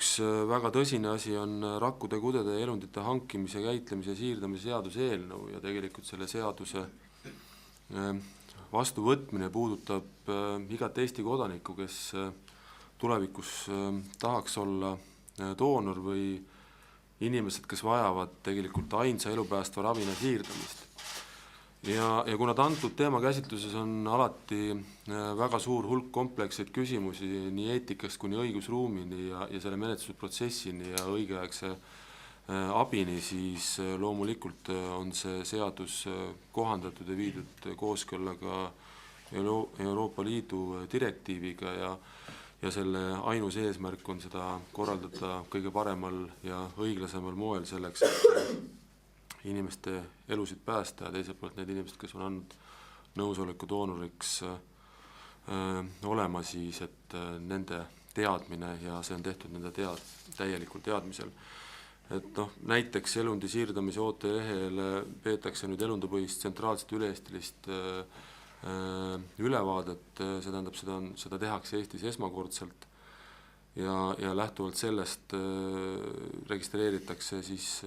üks väga tõsine asi on rakkude, kudede ja elundite hankimise, käitlemise ja siirdamise seaduse eelnõu ja tegelikult selle seaduse vastuvõtmine puudutab igat Eesti kodanikku, kes tulevikus tahaks olla doonor või inimesed, kes vajavad tegelikult ainsa elupäästva ravina siirdamist. Ja kuna antud teema käsitluses on alati väga suur hulk kompleksseid küsimusi nii eetikast kuni õigusruumini ja selle menetlusprotsessini ja õigeaegse abini, siis loomulikult on see seadus kohandatud ja viidud kooskõlla ka Euroopa Liidu direktiiviga ja selle ainus eesmärk on seda korraldada kõige paremal ja õiglasemal moel selleks, et inimeste elusid päästa ja teiselt poolt need inimesed, kes on andnud nõusoleku doonoriks olema, siis et nende teadmine ja see on tehtud nende täielikul teadmisel. Et näiteks elundi siirdamise ootelehele peetakse nüüd elundupõhist tsentraalset üle-eestilist ülevaadet, see tähendab, seda tehakse Eestis esmakordselt ja lähtuvalt sellest registreeritakse siis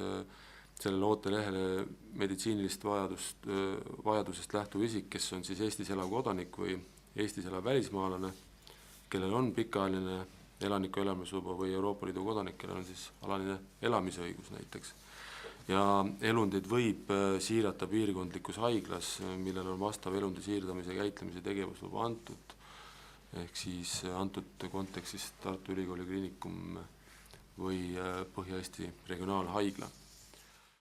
sellele ootelehele meditsiinilist vajadusest lähtuv isik, kes on siis Eestis elav kodanik või Eestis elav välismaalane, kellel on pikaajaline elaniku elamisluba või Euroopa Liidu kodanik, kellel on siis alaline elamisõigus näiteks. Ja elundid võib siirata piirkondlikus haiglas, millel on vastav elundi siirdamise ja käitlemise tegevusluba antud, ehk siis antud kontekstis Tartu Ülikooli Kliinikum või Põhja-Eesti Regionaalhaigla.